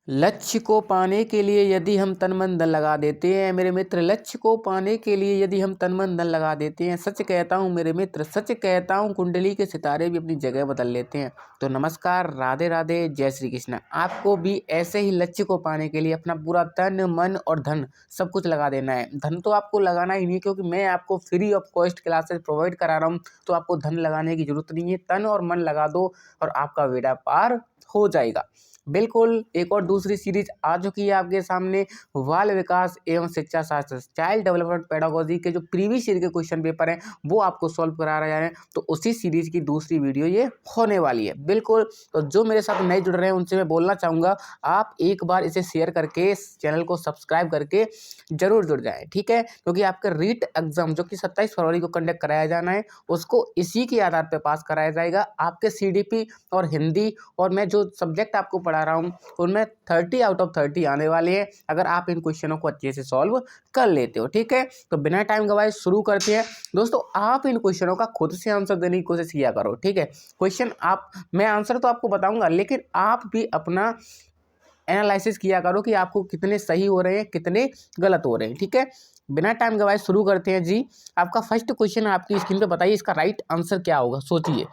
लक्ष्य को पाने के लिए यदि हम तन मन धन लगा देते हैं मेरे मित्र, लक्ष्य को पाने के लिए यदि हम तन मन धन लगा देते हैं, सच कहता हूँ मेरे मित्र, सच कहता हूँ कुंडली के सितारे भी अपनी जगह बदल लेते हैं। तो नमस्कार, राधे राधे, जय श्री कृष्ण। आपको भी ऐसे ही लक्ष्य को पाने के लिए अपना पूरा तन मन और धन सब कुछ लगा देना है। धन तो आपको लगाना ही नहीं, क्योंकि मैं आपको free of cost classes provide करा रहा हूँ, तो आपको धन लगाने की जरूरत नहीं है। तन और मन लगा दो और आपका बेड़ा पार हो जाएगा। बिल्कुल एक और दूसरी सीरीज आ चुकी है आपके सामने, बाल विकास एवं शिक्षा शास्त्र चाइल्ड डेवलपमेंट पेडागोजी के जो प्रीवियस ईयर के क्वेश्चन पेपर हैं वो आपको सॉल्व करा रहे हैं। तो उसी सीरीज की दूसरी वीडियो ये होने वाली है। बिल्कुल, तो जो मेरे साथ नए जुड़ रहे हैं उनसे मैं बोलना चाहूँगा, आप एक बार इसे शेयर करके इस चैनल को सब्सक्राइब करके जरूर जुड़ जाएँ, ठीक है। क्योंकि आपका रीट एग्जाम जो कि 27 फरवरी को कंडक्ट कराया जाना है, उसको इसी के आधार पर पास कराया जाएगा। आपके CDP और हिंदी और मैं जो सब्जेक्ट आपको पढ़ा रहा हूँ उनमें 30 आउट ऑफ 30 आने वाले हैं, अगर आप इन क्वेश्चनों को अच्छे से सॉल्व कर लेते हो, ठीक है। तो बिना टाइम गवाए शुरू करते हैं। दोस्तों, आप इन क्वेश्चनों का खुद से आंसर देने की कोशिश किया करो, ठीक है। क्वेश्चन मैं आंसर तो आपको बताऊंगा, लेकिन आप भी अपना एनालिसिस किया करो कि आपको कितने सही हो रहे हैं, कितने गलत हो रहे हैं, ठीक है। बिना टाइम गवाए शुरू करते हैं जी। आपका फर्स्ट क्वेश्चन आपकी स्क्रीन पे बताइए, इसका राइट आंसर क्या होगा, सोचिए।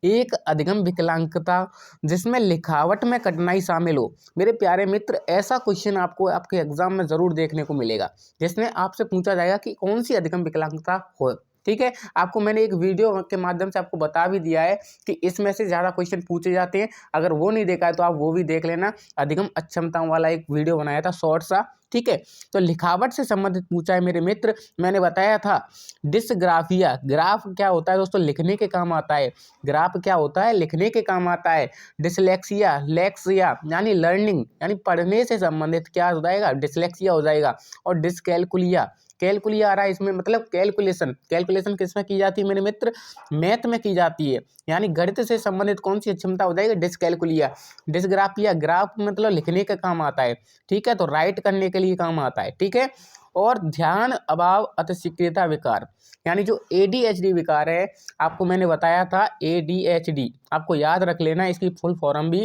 एक अधिगम विकलांगता जिसमें लिखावट में कठिनाई शामिल हो। मेरे प्यारे मित्र, ऐसा क्वेश्चन आपको आपके एग्जाम में जरूर देखने को मिलेगा, जिसमें आपसे पूछा जाएगा कि कौन सी अधिगम विकलांगता हो, ठीक है। आपको मैंने एक वीडियो के माध्यम से आपको बता भी दिया है कि इसमें से ज़्यादा क्वेश्चन पूछे जाते हैं। अगर वो नहीं देखा है तो आप वो भी देख लेना। अधिगम अक्षमताओं वाला एक वीडियो बनाया था, शॉर्ट सा, ठीक है। तो लिखावट से संबंधित पूछा है मेरे मित्र। मैंने बताया था डिसग्राफिया, ग्राफ क्या होता है दोस्तों, लिखने के काम आता है। ग्राफ क्या होता है, लिखने के काम आता है। डिसलेक्सिया, लेक्सिया यानी लर्निंग यानी पढ़ने से संबंधित क्या हो जाएगा, डिसलेक्सिया हो जाएगा। और डिसकैलकुलिया, कैलकुलिया आ रहा है इसमें, मतलब कैलकुलेशन। कैलकुलेशन किसमें की जाती है मेरे मित्र, मैथ में की जाती है, यानी गणित से संबंधित कौन सी क्षमता हो जाएगी, डिसकैलकुलिया। डिसग्राफिया, ग्राफ मतलब लिखने का काम आता है, ठीक है, तो राइट करने के लिए काम आता है, ठीक है। और ध्यान अभाव अतिशीघ्रता विकार, यानी जो ADHD विकार है, आपको मैंने बताया था ADHD, आपको याद रख लेना, इसकी फुल फॉर्म भी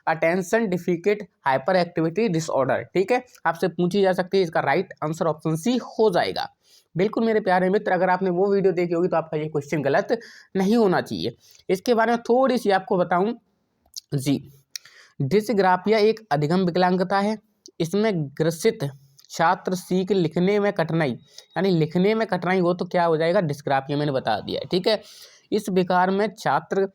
attention difficult hyper activity disorder, ठीक है। आपसे पूछी जा सकती है, इसका राइट आंसर ऑप्शन सी हो जाएगा। बिल्कुल मेरे प्यारे मित्र, अगर आपने वो वीडियो देखी होगी तो आपका ये क्वेश्चन गलत नहीं होना चाहिए। इसके बारे में थोड़ी सी आपको बताऊं जी। डिसग्राफिया एक अधिगम विकलांगता है। इसमें ग्रसित छात्र सीख लिखने में कठिनाई, यानी लिखने में कठिनाई हो तो क्या हो जाएगा, डिस्ग्राफिया, मैंने बता दिया है, ठीक है। इस विकार में छात्र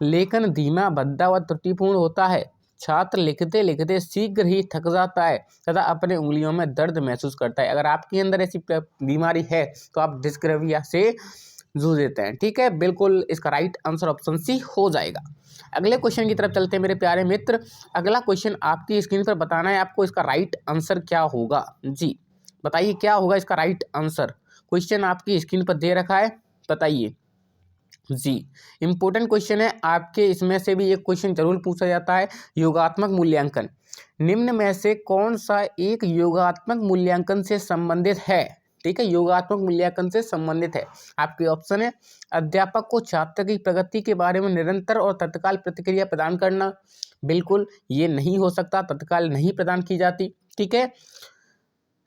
लेखन धीमा, भद्दा व त्रुटिपूर्ण होता है। छात्र लिखते लिखते शीघ्र ही थक जाता है तथा अपने उंगलियों में दर्द महसूस करता है। अगर आपके अंदर ऐसी बीमारी है तो आप डिस्ग्राफिया से जूझ देते हैं, ठीक है। बिल्कुल इसका राइट आंसर ऑप्शन सी हो जाएगा। अगले क्वेश्चन की तरफ चलते हैं मेरे प्यारे मित्र। अगला क्वेश्चन आपकी स्क्रीन पर बताना है आपको, इसका राइट आंसर क्या होगा जी। बताइए क्या होगा इसका राइट आंसर। क्वेश्चन आपकी स्क्रीन पर दे रखा है, बताइए जी। इंपॉर्टेंट क्वेश्चन है आपके, इसमें से भी एक क्वेश्चन जरूर पूछा जाता है, योगात्मक मूल्यांकन। निम्न में से कौन सा एक योगात्मक मूल्यांकन से संबंधित है, ठीक है, योगात्मक मूल्यांकन से संबंधित है। आपके ऑप्शन है, अध्यापक को छात्र की प्रगति के बारे में निरंतर और तत्काल प्रतिक्रिया प्रदान करना। बिल्कुल ये नहीं हो सकता, तत्काल नहीं प्रदान की जाती, ठीक है।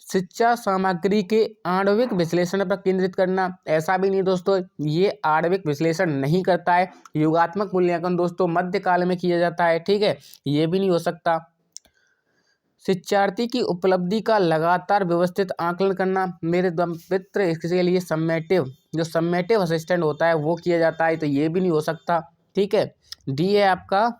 शिक्षा सामग्री के आणविक विश्लेषण पर केंद्रित करना, ऐसा भी नहीं दोस्तों, ये आणविक विश्लेषण नहीं करता है। योगात्मक मूल्यांकन दोस्तों मध्यकाल में किया जाता है, ठीक है, ये भी नहीं हो सकता। शिक्षार्थी की उपलब्धि का लगातार व्यवस्थित आकलन करना, मेरे मित्र इसके लिए सम्मेटिव, जो सम्मेटिव असिस्टेंट होता है वो किया जाता है, तो ये भी नहीं हो सकता, ठीक है। डी है आपका,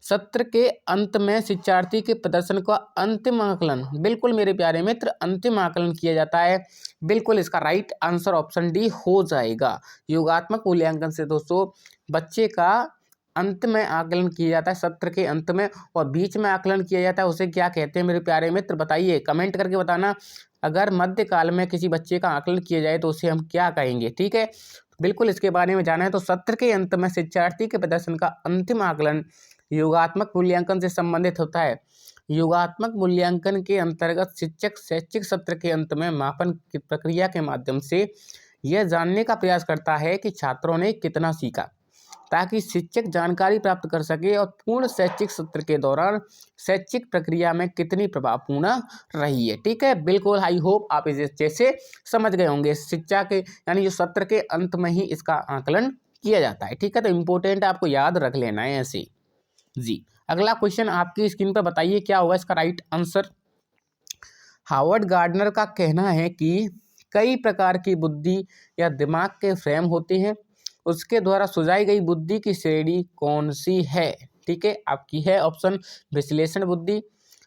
सत्र के अंत में शिक्षार्थी के प्रदर्शन का अंतिम आकलन। बिल्कुल मेरे प्यारे मित्र, अंतिम आकलन किया जाता है। बिल्कुल इसका राइट आंसर ऑप्शन डी हो जाएगा। योगात्मक मूल्यांकन से दोस्तों बच्चे का अंत में आकलन किया जाता है, सत्र के अंत में, और बीच में आकलन किया जाता है, उसे क्या कहते हैं मेरे प्यारे मित्र, बताइए, कमेंट करके बताना। अगर मध्यकाल में किसी बच्चे का आकलन किया जाए तो उसे हम क्या कहेंगे, ठीक है। बिल्कुल इसके बारे में जाना है तो सत्र के अंत में शिक्षार्थी के प्रदर्शन का अंतिम आकलन योगात्मक मूल्यांकन से संबंधित होता है। योगात्मक मूल्यांकन के अंतर्गत शिक्षक शैक्षिक सत्र के अंत में मापन की प्रक्रिया के माध्यम से यह जानने का प्रयास करता है कि छात्रों ने कितना सीखा, ताकि शिक्षक जानकारी प्राप्त कर सके और पूर्ण शैक्षिक सत्र के दौरान शैक्षिक प्रक्रिया में कितनी प्रभावपूर्ण रही है। ठीक है, बिल्कुल आई होप आप इसे अच्छे से समझ गए होंगे। शिक्षा के यानी जो सत्र के अंत में ही इसका आकलन किया जाता है। ठीक है, तो इम्पोर्टेंट आपको याद रख लेना है ऐसे जी। अगला क्वेश्चन आपकी स्क्रीन पर बताइए क्या होगा इसका राइट आंसर। हावर्ड गार्डनर का कहना है कि कई प्रकार की बुद्धि या दिमाग के फ्रेम होते हैं, उसके द्वारा सुझाई गई बुद्धि की श्रेणी कौन सी है। ठीक है, आपकी है ऑप्शन विश्लेषण बुद्धि,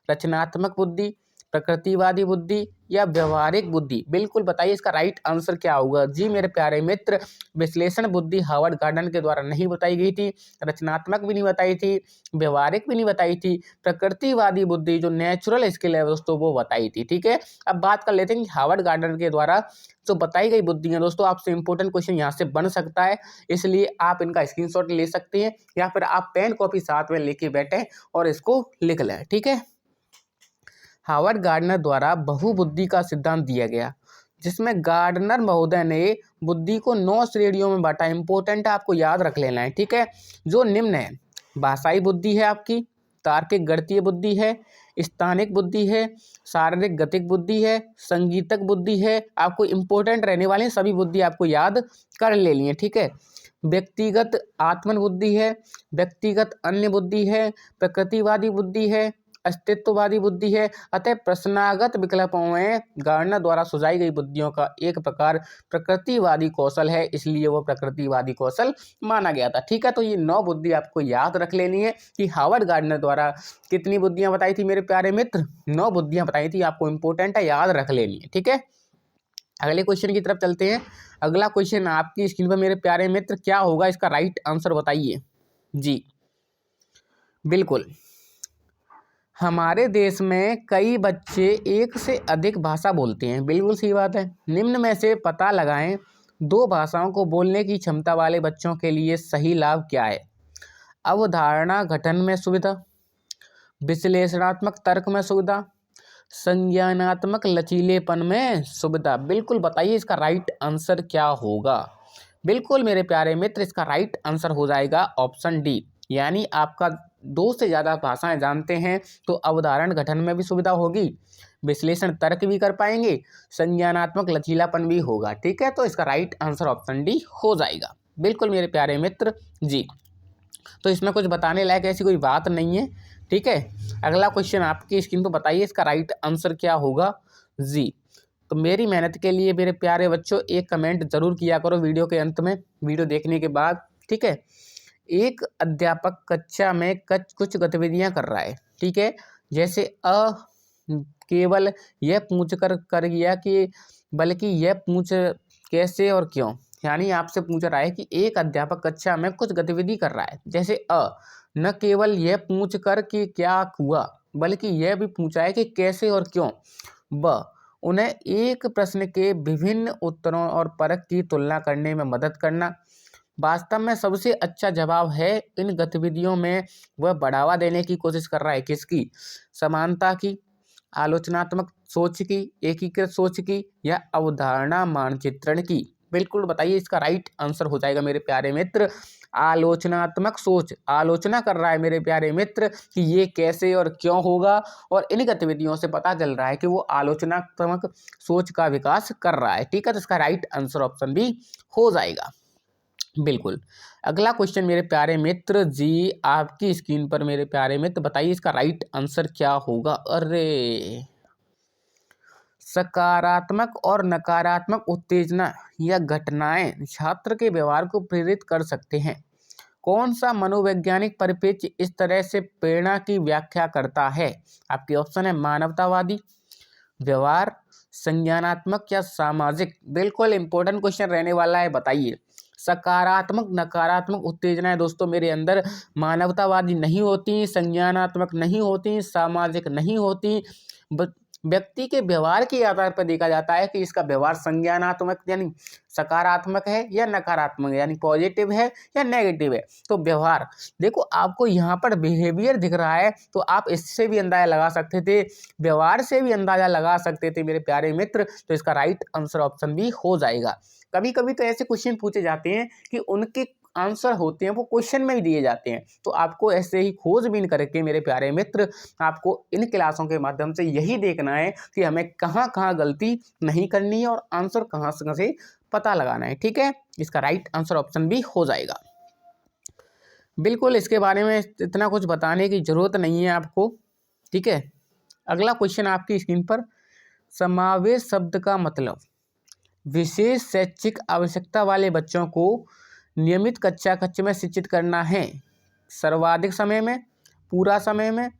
रचनात्मक बुद्धि, प्रकृतिवादी बुद्धि या व्यवहारिक बुद्धि। बिल्कुल बताइए इसका राइट आंसर क्या होगा। जी मेरे प्यारे मित्र, विश्लेषण बुद्धि हावर्ड गार्डनर के द्वारा नहीं बताई गई थी, रचनात्मक भी नहीं बताई थी, व्यवहारिक भी नहीं बताई थी, प्रकृतिवादी बुद्धि जो नेचुरल स्किल है दोस्तों वो बताई थी। ठीक है, अब बात कर लेते हैं कि हावर्ड गार्डनर के द्वारा जो बताई गई बुद्धियां दोस्तों, आपसे इंपॉर्टेंट क्वेश्चन यहाँ से बन सकता है, इसलिए आप इनका स्क्रीनशॉट ले सकते हैं या फिर आप पेन कॉपी साथ में लेके बैठे और इसको लिख लें। ठीक है, हावर्ड गार्डनर द्वारा बहुबुद्धि का सिद्धांत दिया गया, जिसमें गार्डनर महोदय ने बुद्धि को 9 श्रेणियों में बांटा। इंपॉर्टेंट है, आपको याद रख लेना है। ठीक है, जो निम्न है, भाषाई बुद्धि है आपकी, तार्किक गणितीय बुद्धि है, स्थानिक बुद्धि है, शारीरिक गतिक बुद्धि है, संगीतक बुद्धि है। आपको इंपॉर्टेंट रहने वाले सभी बुद्धि आपको याद कर लेनी है। ठीक है, व्यक्तिगत आत्मन बुद्धि है, व्यक्तिगत अन्य बुद्धि है, प्रकृतिवादी बुद्धि है, अस्तित्ववादी बुद्धि है। अतः प्रश्नागत विकल्पों में गार्डनर द्वारा सुझाई गई बुद्धियों का एक प्रकार प्रकृतिवादी कौशल है, इसलिए वो प्रकृतिवादी कौशल माना गया था। ठीक है, तो ये 9 बुद्धि आपको याद रख लेनी है कि हावर्ड गार्डनर द्वारा कितनी बुद्धियां बताई थी मेरे प्यारे मित्र, 9 बुद्धियां बताई थी। आपको इंपॉर्टेंट है, याद रख लेनी है। ठीक है, अगले क्वेश्चन की तरफ चलते हैं। अगला क्वेश्चन आपकी स्क्रीन पर मेरे प्यारे मित्र क्या होगा इसका राइट आंसर बताइए। जी बिल्कुल, हमारे देश में कई बच्चे एक से अधिक भाषा बोलते हैं। बिल्कुल सही बात है। निम्न में से पता लगाएं 2 भाषाओं को बोलने की क्षमता वाले बच्चों के लिए सही लाभ क्या है। अवधारणा गठन में सुविधा, विश्लेषणात्मक तर्क में सुविधा, संज्ञानात्मक लचीलेपन में सुविधा। बिल्कुल बताइए इसका राइट आंसर क्या होगा। बिल्कुल मेरे प्यारे मित्र, इसका राइट आंसर हो जाएगा ऑप्शन डी, यानी आपका 2 से ज़्यादा भाषाएं जानते हैं तो अवधारण गठन में भी सुविधा होगी, विश्लेषण तर्क भी कर पाएंगे, संज्ञानात्मक लचीलापन भी होगा। ठीक है, तो इसका राइट आंसर ऑप्शन डी हो जाएगा। बिल्कुल मेरे प्यारे मित्र जी, तो इसमें कुछ बताने लायक ऐसी कोई बात नहीं है। ठीक है, अगला क्वेश्चन आपकी स्क्रीन पर बताइए इसका राइट आंसर क्या होगा। जी, तो मेरी मेहनत के लिए मेरे प्यारे बच्चों एक कमेंट जरूर किया करो वीडियो के अंत में, वीडियो देखने के बाद। ठीक है, एक अध्यापक कक्षा में कुछ गतिविधियां कर रहा है। ठीक है, जैसे केवल यह पूछ कर गया कि बल्कि यह पूछ कैसे और क्यों, यानी आपसे पूछ रहा है कि एक अध्यापक कक्षा में कुछ गतिविधि कर रहा है। जैसे न केवल यह पूछ कर कि क्या हुआ, बल्कि यह भी पूछा है कि कैसे और क्यों। उन्हें एक प्रश्न के विभिन्न उत्तरों और परख की तुलना करने में मदद करना। वास्तव में सबसे अच्छा जवाब है इन गतिविधियों में वह बढ़ावा देने की कोशिश कर रहा है किसकी, समानता की, आलोचनात्मक सोच की, एकीकृत सोच की या अवधारणा मानचित्रण की। बिल्कुल बताइए इसका राइट आंसर हो जाएगा मेरे प्यारे मित्र आलोचनात्मक सोच। आलोचना कर रहा है मेरे प्यारे मित्र कि ये कैसे और क्यों होगा, और इन गतिविधियों से पता चल रहा है कि वो आलोचनात्मक सोच का विकास कर रहा है। ठीक है, तो इसका राइट आंसर ऑप्शन बी हो जाएगा। बिल्कुल, अगला क्वेश्चन मेरे प्यारे मित्र जी आपकी स्क्रीन पर मेरे प्यारे मित्र बताइए इसका राइट आंसर क्या होगा। अरे, सकारात्मक और नकारात्मक उत्तेजना या घटनाएं छात्र के व्यवहार को प्रेरित कर सकते हैं। कौन सा मनोवैज्ञानिक परिप्रेक्ष्य इस तरह से प्रेरणा की व्याख्या करता है। आपके ऑप्शन है मानवतावादी, व्यवहार, संज्ञानात्मक या सामाजिक। बिल्कुल इंपॉर्टेंट क्वेश्चन रहने वाला है, बताइए। सकारात्मक नकारात्मक उत्तेजनाएं दोस्तों मेरे अंदर मानवतावादी नहीं होती, संज्ञानात्मक नहीं होती, सामाजिक नहीं होती। व्यक्ति के व्यवहार के आधार पर देखा जाता है कि इसका व्यवहार संज्ञानात्मक यानी सकारात्मक है या नकारात्मक यानी पॉजिटिव है या नेगेटिव है। तो व्यवहार देखो, आपको यहाँ पर बिहेवियर दिख रहा है तो आप इससे भी अंदाजा लगा सकते थे, व्यवहार से भी अंदाजा लगा सकते थे मेरे प्यारे मित्र। तो इसका राइट आंसर ऑप्शन भी हो जाएगा। कभी कभी तो ऐसे क्वेश्चन पूछे जाते हैं कि उनके आंसर होते हैं वो क्वेश्चन में भी दिए जाते हैं। तो आपको ऐसे ही खोजबीन करके मेरे प्यारे मित्र आपको इन क्लासों के माध्यम से यही देखना है कि हमें कहाँ कहाँ गलती नहीं करनी है और आंसर कहाँ से पता लगाना है। ठीक है, इसका राइट आंसर ऑप्शन भी हो जाएगा। बिल्कुल इसके बारे में इतना कुछ बताने की जरूरत नहीं है आपको। ठीक है, अगला क्वेश्चन आपकी स्क्रीन पर, समावेश शब्द का मतलब विशेष शैक्षिक आवश्यकता वाले बच्चों को नियमित कक्षा कक्ष में शिक्षित करना है। सर्वाधिक समय में, पूरा समय में,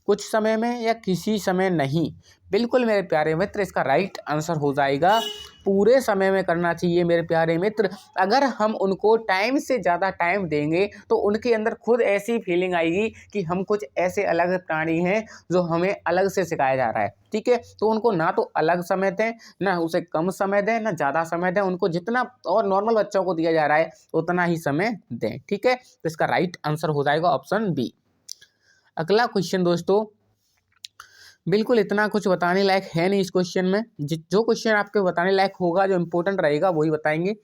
कुछ समय में या किसी समय नहीं। बिल्कुल मेरे प्यारे मित्र इसका राइट आंसर हो जाएगा पूरे समय में करना चाहिए मेरे प्यारे मित्र। अगर हम उनको टाइम से ज़्यादा टाइम देंगे तो उनके अंदर खुद ऐसी फीलिंग आएगी कि हम कुछ ऐसे अलग प्राणी हैं जो हमें अलग से सिखाया जा रहा है। ठीक है, तो उनको ना तो अलग समय दें, ना उसे कम समय दें, ना ज़्यादा समय दें, उनको जितना और नॉर्मल बच्चों को दिया जा रहा है उतना ही समय दें। ठीक है, तो इसका राइट आंसर हो जाएगा ऑप्शन बी। अगला क्वेश्चन दोस्तों, बिल्कुल इतना कुछ बताने लायक है नहीं इस क्वेश्चन में। जो क्वेश्चन आपके बताने लायक होगा, जो इम्पोर्टेंट रहेगा वही बताएंगे।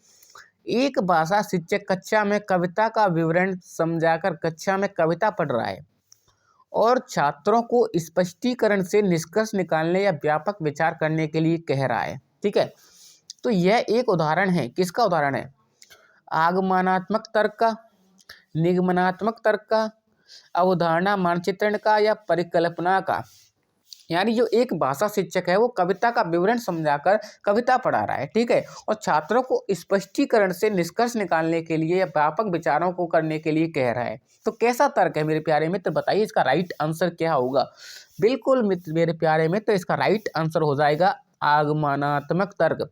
एक भाषा शिक्षक कक्षा में कविता का विवरण समझाकर कक्षा में कविता पढ़ रहा है और छात्रों को स्पष्टीकरण से निष्कर्ष निकालने या व्यापक विचार करने के लिए कह रहा है। ठीक है, तो यह एक उदाहरण है। किसका उदाहरण है? आगमनात्मक तर्क का, निगमनात्मक तर्क का, अवधारणा मानचित्रण का या परिकल्पना का। यानी जो एक भाषा शिक्षक है वो कविता का विवरण समझाकर कविता पढ़ा रहा है। ठीक है, और छात्रों को स्पष्टीकरण से निष्कर्ष निकालने के लिए या व्यापक विचारों को करने के लिए कह रहा है। तो कैसा तर्क है मेरे प्यारे मित्र, बताइए इसका राइट आंसर क्या होगा? बिल्कुल मेरे प्यारे मित्र इसका राइट आंसर हो जाएगा आगमनात्मक तर्क।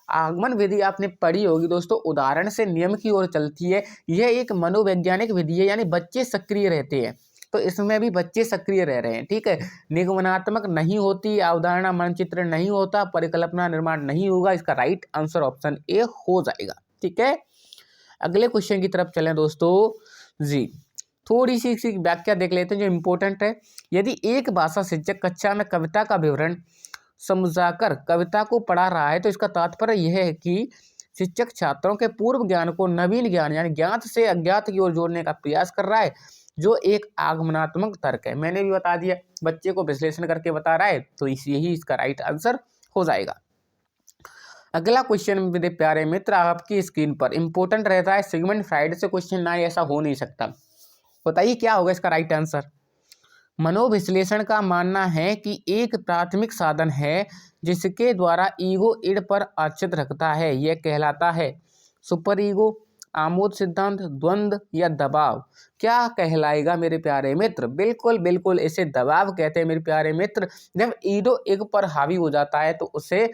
आगमन विधि आपने पढ़ी होगी दोस्तों, उदाहरण से नियम की ओर चलती है। यह एक मनोवैज्ञानिक विधि है, यानी बच्चे सक्रिय रहते हैं, तो इसमें भी बच्चे सक्रिय रह रहे हैं। ठीक है, निगमनात्मक नहीं होती, अवधारणा मानचित्र नहीं होता, परिकल्पना निर्माण नहीं होगा। इसका राइट आंसर ऑप्शन ए हो जाएगा। ठीक है, अगले क्वेश्चन की तरफ चलें दोस्तों जी। थोड़ी सी इसकी व्याख्या देख लेते हैं जो इम्पोर्टेंट है। यदि एक भाषा शिक्षक कक्षा में कविता का विवरण समझाकर कविता को पढ़ा रहा है तो इसका तात्पर्य यह है कि शिक्षक छात्रों के पूर्व ज्ञान को नवीन ज्ञान यानी ज्ञात से अज्ञात की ओर जोड़ने का प्रयास कर रहा है, जो एक आगमनात्मक तर्क है। मैंने भी बता दिया, बच्चे को विश्लेषण करके बता रहा है, तो यही इसका राइट आंसर हो जाएगा। अगला क्वेश्चन मेरे प्यारे मित्र आपकी स्क्रीन पर इंपॉर्टेंट रहता है। सिगमंड फ्राइड से क्वेश्चन ना ऐसा हो नहीं सकता। बताइए क्या होगा इसका राइट आंसर? मनोविश्लेषण का मानना है कि एक प्राथमिक साधन है जिसके द्वारा ईगो इड पर आश्रित रखता है। यह कहलाता है सुपर ईगो, आमोद सिद्धांत, द्वंद्व या दबाव। क्या कहलाएगा मेरे प्यारे मित्र? बिल्कुल बिल्कुल इसे दबाव कहते हैं मेरे प्यारे मित्र। जब ईगो इग पर हावी हो जाता है तो उसे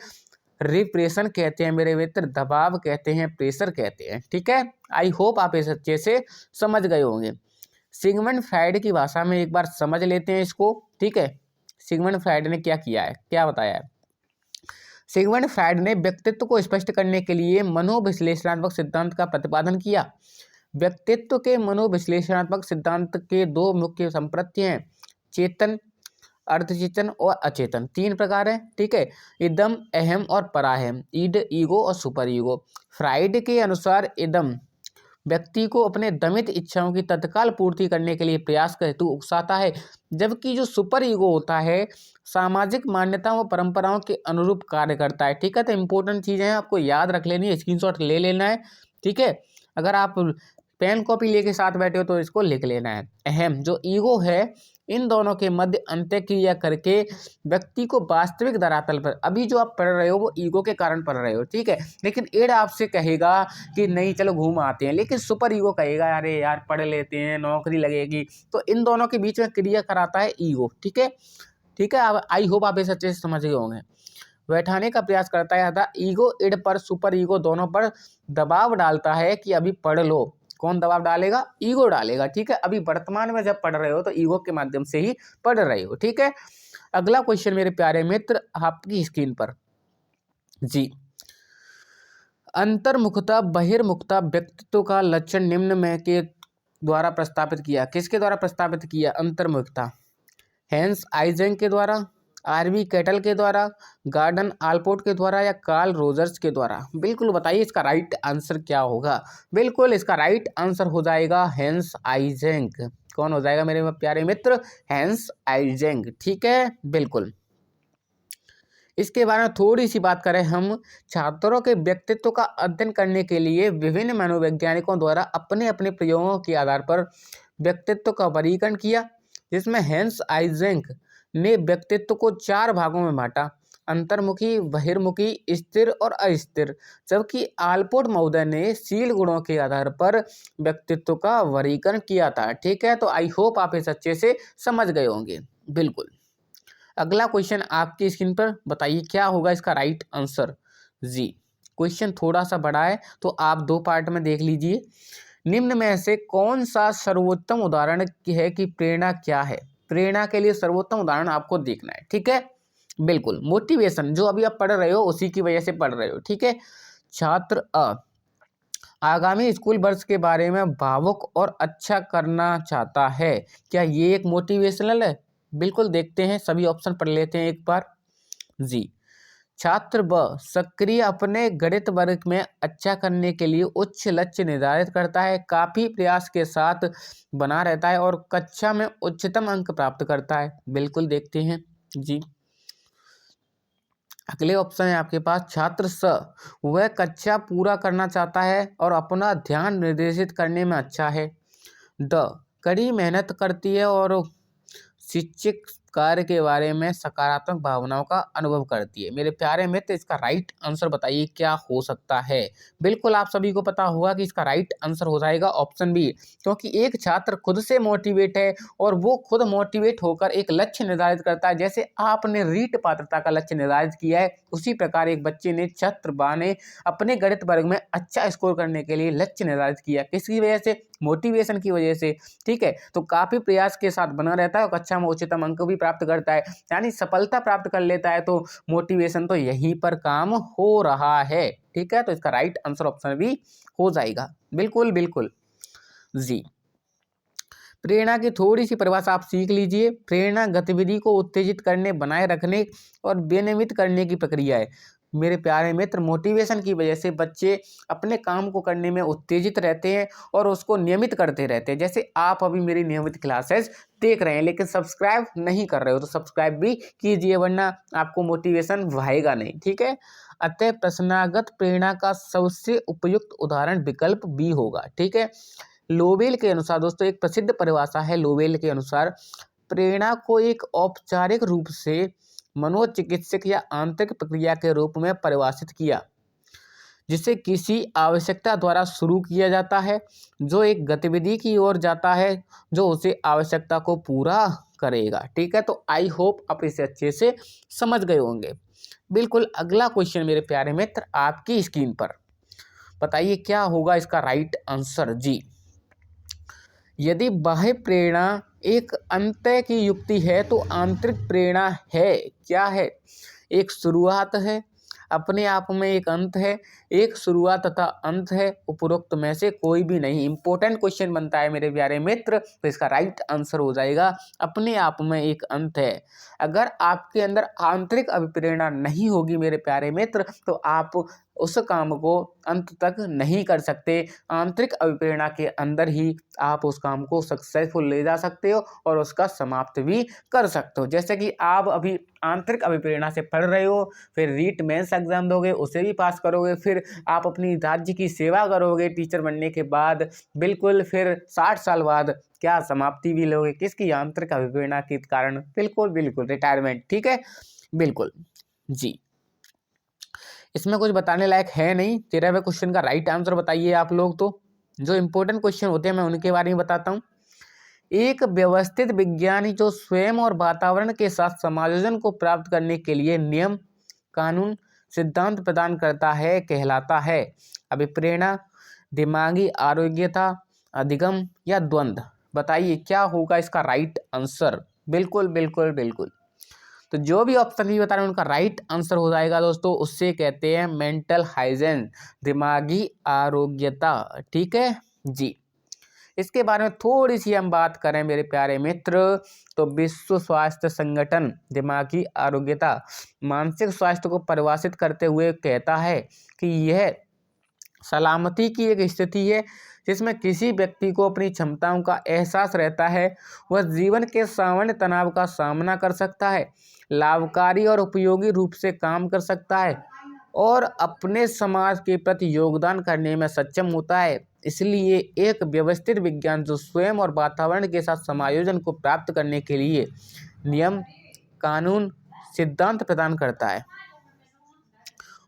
रिप्रेशन कहते हैं मेरे मित्र, दबाव कहते हैं, प्रेशर कहते हैं। ठीक है, आई होप आप इसे अच्छे से समझ गए होंगे। सिगमंड फ्राइड की भाषा में एक बार समझ लेते हैं इसको। ठीक है, सिगमंड फ्राइड ने क्या किया है, क्या बताया है? सिगमंड फ्राइड ने व्यक्तित्व को स्पष्ट करने के लिए मनोविश्लेषणात्मक सिद्धांत का प्रतिपादन किया। व्यक्तित्व के मनोविश्लेषणात्मक सिद्धांत के दो मुख्य संप्रत्य हैं, चेतन, अर्धचेतन और अचेतन। तीन प्रकार हैं। ठीक है, इदम, अहम और पराहम, ईड, ईगो और सुपर ईगो। फ्राइड के अनुसार इदम व्यक्ति को अपने दमित इच्छाओं की तत्काल पूर्ति करने के लिए प्रयास कर हेतु उकसाता है, जबकि जो सुपर ईगो होता है सामाजिक मान्यताओं व परंपराओं के अनुरूप कार्य करता है। ठीक है, तो इंपॉर्टेंट चीज़ें हैं, आपको याद रख लेनी है, स्क्रीनशॉट ले लेना है। ठीक है, अगर आप पेन कॉपी लेके साथ बैठे हो तो इसको लिख लेना है। अहम जो ईगो है, इन दोनों के मध्य अंतःक्रिया करके व्यक्ति को वास्तविक धरातल पर, अभी जो आप पढ़ रहे हो वो ईगो के कारण पढ़ रहे हो। ठीक है, लेकिन एड आपसे कहेगा कि नहीं चलो घूम आते हैं, लेकिन सुपर ईगो कहेगा अरे यार पढ़ लेते हैं, नौकरी लगेगी। तो इन दोनों के बीच में क्रिया कराता है ईगो। ठीक है, ठीक है, अब आई होप आप इसे अच्छे से समझ गए होंगे। बैठाने का प्रयास करता है अतः ईगो इड पर सुपर ईगो दोनों पर दबाव डालता है कि अभी पढ़ लो। कौन दबाव डालेगा? ईगो डालेगा। ठीक है, अभी वर्तमान में जब पढ़ रहे हो तो ईगो के माध्यम से ही पढ़ रहे हो। ठीक है, अगला क्वेश्चन मेरे प्यारे मित्र आपकी स्क्रीन पर जी। अंतर्मुखता बहिर्मुखता व्यक्तित्व का लक्षण निम्न में के द्वारा प्रस्तावित किया। किसके द्वारा प्रस्तावित किया? अंतर्मुखता। हैंस आइजेंक के द्वारा, आरवी कैटल के द्वारा, गॉर्डन आलपोर्ट के द्वारा या कार्ल रोजर्स के द्वारा? बिल्कुल बताइए इसका राइट आंसर क्या होगा। बिल्कुल इसका राइट आंसर हो जाएगा हेंस आइजेंक। कौन हो जाएगा मेरे प्यारे मित्र? Hence Eysenck. ठीक है, बिल्कुल। इसके बारे में थोड़ी सी बात करें हम, छात्रों के व्यक्तित्व का अध्ययन करने के लिए विभिन्न मनोवैज्ञानिकों द्वारा अपने अपने प्रयोगों के आधार पर व्यक्तित्व का वर्गीकरण किया, जिसमें हेंस आइजेंक ने व्यक्तित्व को 4 भागों में बांटा: अंतर्मुखी, बहिर्मुखी, स्थिर और अस्थिर। जबकि आलपोर्ट महोदय ने शील गुणों के आधार पर व्यक्तित्व का वर्गीकरण किया था। ठीक है, तो आई होप आप इस अच्छे से समझ गए होंगे। बिल्कुल। अगला क्वेश्चन आपकी स्क्रीन पर, बताइए क्या होगा इसका राइट आंसर। जी, क्वेश्चन थोड़ा सा बड़ा है तो आप 2 पार्ट में देख लीजिए। निम्न में से कौन सा सर्वोत्तम उदाहरण है कि प्रेरणा क्या है? प्रेरणा के लिए सर्वोत्तम उदाहरण आपको देखना है। ठीक है, बिल्कुल। मोटिवेशन, जो अभी आप पढ़ रहे हो उसी की वजह से पढ़ रहे हो। ठीक है। छात्र अ आगामी स्कूल वर्ष के बारे में भावुक और अच्छा करना चाहता है। क्या ये एक मोटिवेशनल है? बिल्कुल, देखते हैं, सभी ऑप्शन पढ़ लेते हैं एक बार। जी, छात्र ब सक्रिय, अपने गणित वर्ग में अच्छा करने के लिए उच्च लक्ष्य निर्धारित करता है, काफी प्रयास के साथ बना रहता है और कक्षा में उच्चतम अंक प्राप्त करता है। बिल्कुल, देखते हैं। जी, अगले ऑप्शन है आपके पास छात्र स, वह कक्षा पूरा करना चाहता है और अपना ध्यान निर्देशित करने में अच्छा है। ड, कड़ी मेहनत करती है और शिक्षक कार्य के बारे में सकारात्मक भावनाओं का अनुभव करती है। मेरे प्यारे मित्र, इसका राइट आंसर बताइए क्या हो सकता है। बिल्कुल, आप सभी को पता होगा कि इसका राइट आंसर हो जाएगा ऑप्शन बी, क्योंकि एक छात्र खुद से मोटिवेट है और वो खुद मोटिवेट होकर एक लक्ष्य निर्धारित करता है। जैसे आपने रीट पात्रता का लक्ष्य निर्धारित किया है, उसी प्रकार एक बच्चे ने, छात्र बा ने अपने गणित वर्ग में अच्छा स्कोर करने के लिए लक्ष्य निर्धारित किया। किसकी वजह से? मोटिवेशन की वजह से। ठीक है, तो काफी प्रयास के साथ बना रहता है और कक्षा में उच्चतम अंक भी प्राप्त करता है, यानी सफलता प्राप्त कर लेता है। तो मोटिवेशन तो यहीं पर काम हो रहा है। ठीक है, तो इसका राइट आंसर ऑप्शन भी हो जाएगा। बिल्कुल बिल्कुल। जी, प्रेरणा की थोड़ी सी परिभाषा आप सीख लीजिए। प्रेरणा गतिविधि को उत्तेजित करने, बनाए रखने और विनियमित करने की प्रक्रिया है। मेरे प्यारे मित्र, मोटिवेशन की वजह से बच्चे अपने काम को करने में उत्तेजित रहते हैं और उसको नियमित करते रहते हैं। जैसे आप अभी मेरी नियमित क्लासेस देख रहे हैं लेकिन सब्सक्राइब नहीं कर रहे हो, तो सब्सक्राइब भी कीजिए, वरना आपको मोटिवेशन बढ़ेगा नहीं। ठीक है, अतः प्रश्नागत प्रेरणा का सबसे उपयुक्त उदाहरण विकल्प बी होगा। ठीक है, लोवेल के अनुसार, दोस्तों एक प्रसिद्ध परिभाषा है, लोवेल के अनुसार प्रेरणा को एक औपचारिक रूप से मनोचिकित्सक या आंतरिक प्रक्रिया के रूप में परिभाषित किया, जिसे किसी आवश्यकता द्वारा शुरू किया जाता है, जो एक गतिविधि की ओर जाता है जो उसे आवश्यकता को पूरा करेगा। ठीक है, तो आई होप आप इसे अच्छे से समझ गए होंगे। बिल्कुल, अगला क्वेश्चन मेरे प्यारे मित्र आपकी स्क्रीन पर, बताइए क्या होगा इसका राइट आंसर। जी, यदि बाह्य प्रेरणा एक अंत्य की युक्ति है तो आंतरिक प्रेरणा है क्या है? एक शुरुआत है, अपने आप में एक अंत है, एक शुरुआत तथा अंत है, उपरोक्त में से कोई भी नहीं। इंपॉर्टेंट क्वेश्चन बनता है मेरे प्यारे मित्र, तो इसका राइट आंसर हो जाएगा अपने आप में एक अंत है। अगर आपके अंदर आंतरिक अभिप्रेरणा नहीं होगी मेरे प्यारे मित्र, तो आप उस काम को अंत तक नहीं कर सकते। आंतरिक अभिप्रेरणा के अंदर ही आप उस काम को सक्सेसफुल ले जा सकते हो और उसका समाप्त भी कर सकते हो। जैसे कि आप अभी आंतरिक अभिप्रेरणा से पढ़ रहे हो, फिर रीट मेंस एग्जाम दोगे, उसे भी पास करोगे, फिर आप अपनी राज्य की सेवा करोगे टीचर बनने के बाद, बिल्कुल, फिर 60 साल बाद क्या समाप्ति भी लोगे, किसकी? आंतरिक अभिप्रेरणा के कारण। बिल्कुल बिल्कुल, रिटायरमेंट। ठीक है, बिल्कुल। जी, इसमें कुछ बताने लायक है नहीं। 13वें क्वेश्चन का राइट आंसर बताइए आप लोग। तो जो इंपॉर्टेंट क्वेश्चन होते हैं मैं उनके बारे में बताता हूँ। एक व्यवस्थित विज्ञानी जो स्वयं और वातावरण के साथ समायोजन को प्राप्त करने के लिए नियम, कानून, सिद्धांत प्रदान करता है कहलाता है अभिप्रेरणा, दिमागी आरोग्यता, अधिगम या द्वंद्व। बताइए क्या होगा इसका राइट आंसर। बिल्कुल बिल्कुल बिल्कुल। तो जो भी ऑप्शन भी बता रहे हैं उनका राइट आंसर हो जाएगा दोस्तों, उससे कहते हैं मेंटल हाइजीन, दिमागी आरोग्यता। ठीक है जी, इसके बारे में थोड़ी सी हम बात करें मेरे प्यारे मित्र, तो विश्व स्वास्थ्य संगठन दिमागी आरोग्यता मानसिक स्वास्थ्य को परिभाषित करते हुए कहता है कि यह सलामती की एक स्थिति है जिसमें किसी व्यक्ति को अपनी क्षमताओं का एहसास रहता है, वह जीवन के सामान्य तनाव का सामना कर सकता है, लाभकारी और उपयोगी रूप से काम कर सकता है और अपने समाज के प्रति योगदान करने में सक्षम होता है। इसलिए एक व्यवस्थित विज्ञान जो स्वयं और वातावरण के साथ समायोजन को प्राप्त करने के लिए नियम, कानून, सिद्धांत प्रदान करता है,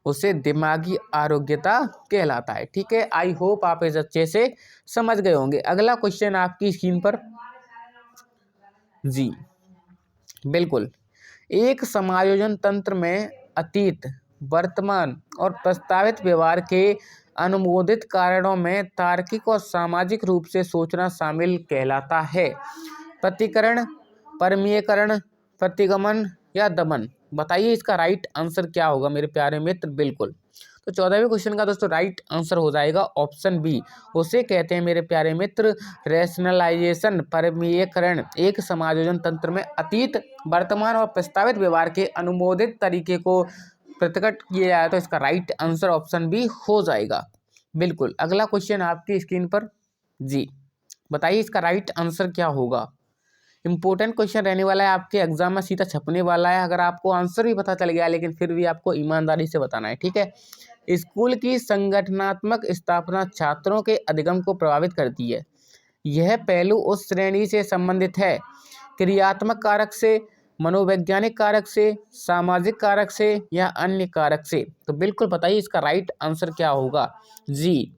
उसे दिमागी आरोग्यता कहलाता है। ठीक है, आई होप आप इस अच्छे से समझ गए होंगे। अगला क्वेश्चन आपकी स्क्रीन पर। जी बिल्कुल, एक समायोजन तंत्र में अतीत, वर्तमान और प्रस्तावित व्यवहार के अनुमोदित कारणों में तार्किक और सामाजिक रूप से सोचना शामिल कहलाता है। प्रतिकरण, परमीयकरण, प्रतिगमन या दमन, बताइए इसका राइट आंसर क्या होगा मेरे प्यारे मित्र। बिल्कुल, तो 14वें क्वेश्चन का दोस्तों राइट आंसर हो जाएगा ऑप्शन बी। उसे कहते हैं मेरे प्यारे मित्र रैशनलाइजेशन, परमीयकरण। एक समायोजन तंत्र में अतीत, वर्तमान और प्रस्तावित व्यवहार के अनुमोदित तरीके को प्रकट किया जाए तो इसका राइट आंसर ऑप्शन बी हो जाएगा। बिल्कुल, अगला क्वेश्चन आपकी स्क्रीन पर। जी बताइए इसका राइट आंसर क्या होगा। इंपॉर्टेंट क्वेश्चन रहने वाला है, आपके एग्जाम में सीधा छपने वाला है। अगर आपको आंसर भी पता चल गया लेकिन फिर भी आपको ईमानदारी से बताना है। ठीक है, स्कूल की संगठनात्मक स्थापना छात्रों के अधिगम को प्रभावित करती है। यह पहलू उस श्रेणी से संबंधित है क्रियात्मक कारक से, मनोवैज्ञानिक कारक से, सामाजिक कारक से या अन्य कारक से। तो बिल्कुल बताइए इसका राइट आंसर क्या होगा। जी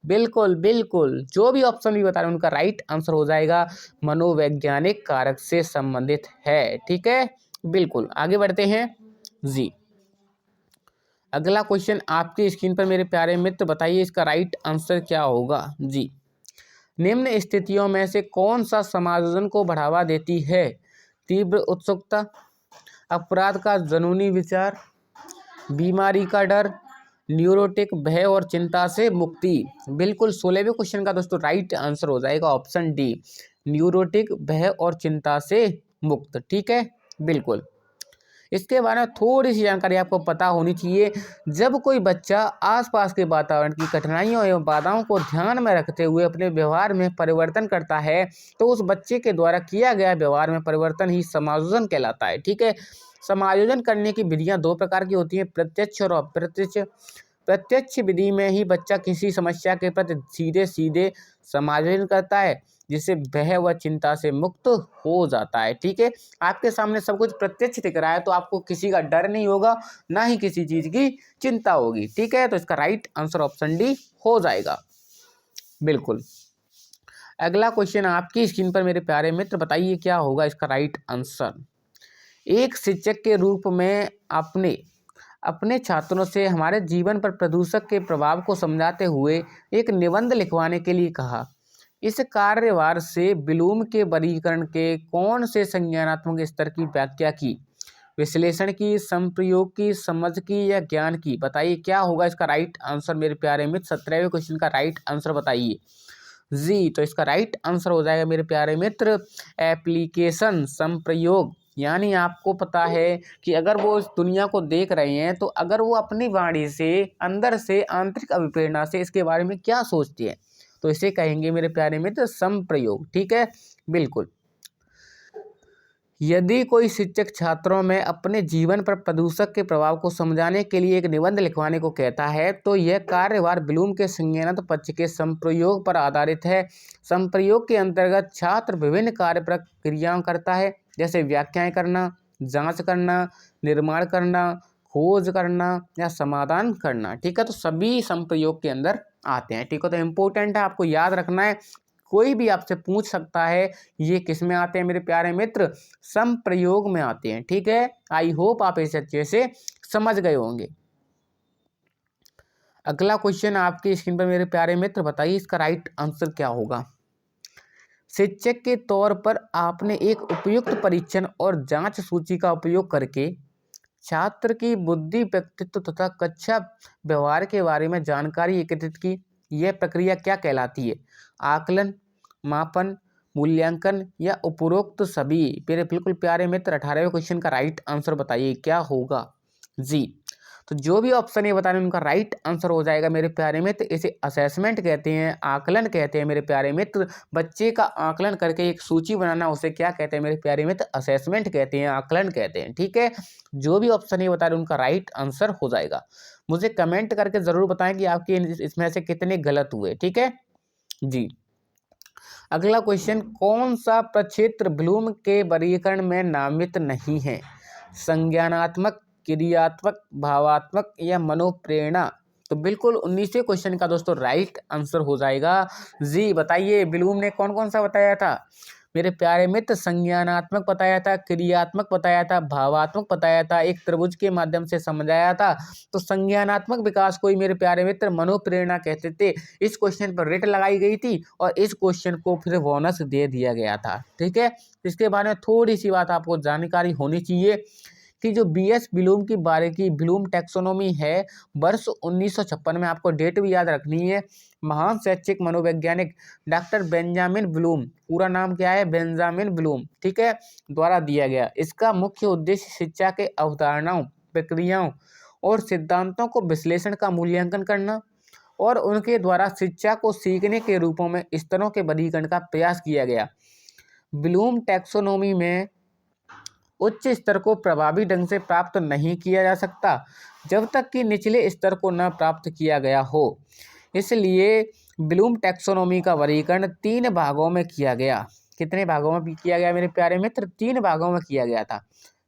बिल्कुल बिल्कुल, जो भी ऑप्शन भी बता रहे हैं उनका राइट आंसर हो जाएगा मनोवैज्ञानिक कारक से संबंधित है। ठीक है, बिल्कुल आगे बढ़ते हैं। जी अगला क्वेश्चन आपकी स्क्रीन पर मेरे प्यारे मित्र, बताइए इसका राइट आंसर क्या होगा। जी निम्न स्थितियों में से कौन सा समायोजन को बढ़ावा देती है। तीव्र उत्सुकता, अपराध का जुनूनी विचार, बीमारी का डर, न्यूरोटिक भय और चिंता से मुक्ति। बिल्कुल 16वें क्वेश्चन का दोस्तों राइट आंसर हो जाएगा ऑप्शन डी, न्यूरोटिक भय और चिंता से मुक्त। ठीक है, बिल्कुल इसके बारे में थोड़ी सी जानकारी आपको पता होनी चाहिए। जब कोई बच्चा आसपास के वातावरण की कठिनाइयों एवं बाधाओं को ध्यान में रखते हुए अपने व्यवहार में परिवर्तन करता है तो उस बच्चे के द्वारा किया गया व्यवहार में परिवर्तन ही समायोजन कहलाता है। ठीक है, समायोजन करने की विधियां दो प्रकार की होती हैं, प्रत्यक्ष और अप्रत्यक्ष। प्रत्यक्ष विधि में ही बच्चा किसी समस्या के प्रति सीधे सीधे समायोजन करता है जिससे वह व चिंता से मुक्त हो जाता है। ठीक है, आपके सामने सब कुछ प्रत्यक्ष दिख रहा है तो आपको किसी का डर नहीं होगा, ना ही किसी चीज की चिंता होगी। ठीक है, तो इसका राइट आंसर ऑप्शन डी हो जाएगा। बिल्कुल, अगला क्वेश्चन आपकी स्क्रीन पर मेरे प्यारे मित्र, बताइए क्या होगा इसका राइट आंसर। एक शिक्षक के रूप में अपने छात्रों से हमारे जीवन पर प्रदूषक के प्रभाव को समझाते हुए एक निबंध लिखवाने के लिए कहा। इस कार्यभार से ब्लूम के वर्गीकरण के कौन से संज्ञानात्मक स्तर की व्याख्या की, विश्लेषण की, संप्रयोग की, समझ की या ज्ञान की। बताइए क्या होगा इसका राइट आंसर मेरे प्यारे मित्र। 17वें क्वेश्चन का राइट आंसर बताइए। जी तो इसका राइट आंसर हो जाएगा मेरे प्यारे मित्र एप्लीकेशन, संप्रयोग। यानी आपको पता है कि अगर वो इस दुनिया को देख रहे हैं तो अगर वो अपनी वाणी से, अंदर से, आंतरिक अभिप्रेरणा से इसके बारे में क्या सोचती है तो इसे कहेंगे मेरे प्यारे मित्र संप्रयोग। ठीक है, बिल्कुल। यदि कोई शिक्षक छात्रों में अपने जीवन पर प्रदूषक के प्रभाव को समझाने के लिए एक निबंध लिखवाने को कहता है तो यह कार्यभार ब्लूम के संज्ञानात्मक पक्ष के संप्रयोग पर आधारित है। संप्रयोग के अंतर्गत छात्र विभिन्न कार्य प्रक्रियाएं करता है जैसे व्याख्याएं करना, जांच करना, निर्माण करना, खोज करना या समाधान करना। ठीक है, तो सभी संप्रयोग के अंदर आते हैं। ठीक है, तो इम्पोर्टेंट है, आपको याद रखना है। कोई भी आपसे पूछ सकता है ये किस में आते हैं मेरे प्यारे मित्र, संप्रयोग में आते हैं। ठीक है, आई होप आप इसे अच्छे से समझ गए होंगे। अगला क्वेश्चन आपकी स्क्रीन पर मेरे प्यारे मित्र, बताइए इसका राइट आंसर क्या होगा। शिक्षक के तौर पर आपने एक उपयुक्त परीक्षण और जांच सूची का उपयोग करके छात्र की बुद्धि, व्यक्तित्व तथा कक्षा व्यवहार के बारे में जानकारी एकत्रित की। यह प्रक्रिया क्या कहलाती है। आकलन, मापन, मूल्यांकन या उपरोक्त सभी। मेरे बिल्कुल प्यारे मित्र 18वें क्वेश्चन का राइट आंसर बताइए क्या होगा जी। तो जो भी ऑप्शन ये बता रहे हैं उनका राइट आंसर हो जाएगा मेरे प्यारे मित्र। इसे असेसमेंट कहते हैं, आकलन कहते हैं मेरे प्यारे मित्र। बच्चे का आकलन करके एक सूची बनाना उसे क्या कहते हैं मेरे प्यारे मित्र? असेसमेंट कहते हैं, आकलन कहते हैं। ठीक है, जो भी ऑप्शन ये बता रहे हैं उनका राइट आंसर हो जाएगा। मुझे कमेंट करके जरूर बताएं कि आपके इसमें से कितने गलत हुए। ठीक है जी। अगला क्वेश्चन, कौन सा प्रक्षेत्र ब्लूम के वर्गीकरण में नामित नहीं है? संज्ञानात्मक, क्रियात्मक, भावात्मक या मनोप्रेरणा? तो बिल्कुल 19वें क्वेश्चन का दोस्तों राइट आंसर हो जाएगा जी। बताइए ब्लूम ने कौन कौन सा बताया था मेरे प्यारे मित्र? संज्ञानात्मक बताया था, क्रियात्मक बताया था, भावात्मक बताया था, एक त्रिभुज के माध्यम से समझाया था। तो संज्ञानात्मक विकास को ही मेरे प्यारे मित्र मनोप्रेरणा कहते थे। इस क्वेश्चन पर रेट लगाई गई थी और इस क्वेश्चन को फिर बोनस दे दिया गया था। ठीक है, इसके बारे में थोड़ी सी बात आपको जानकारी होनी चाहिए कि जो बीएस ब्लूम की बारीकी ब्लूम टैक्सोनॉमी है, वर्ष 1956 में, आपको डेट भी याद रखनी है, महान शैक्षिक मनोवैज्ञानिक डॉक्टर बेंजामिन ब्लूम, पूरा नाम क्या है? बेंजामिन ब्लूम, ठीक है, द्वारा दिया गया। इसका मुख्य उद्देश्य शिक्षा के अवधारणाओं, प्रक्रियाओं और सिद्धांतों को विश्लेषण का मूल्यांकन करना और उनके द्वारा शिक्षा को सीखने के रूपों में स्तरों के वर्गीकरण का प्रयास किया गया। ब्लूम टैक्सोनॉमी में उच्च स्तर को प्रभावी ढंग से प्राप्त नहीं किया जा सकता जब तक कि निचले स्तर को न प्राप्त किया गया हो। इसलिए ब्लूम टैक्सोनॉमी का वर्गीकरण 3 भागों में किया गया। कितने भागों में किया गया मेरे प्यारे मित्र? 3 भागों में किया गया था।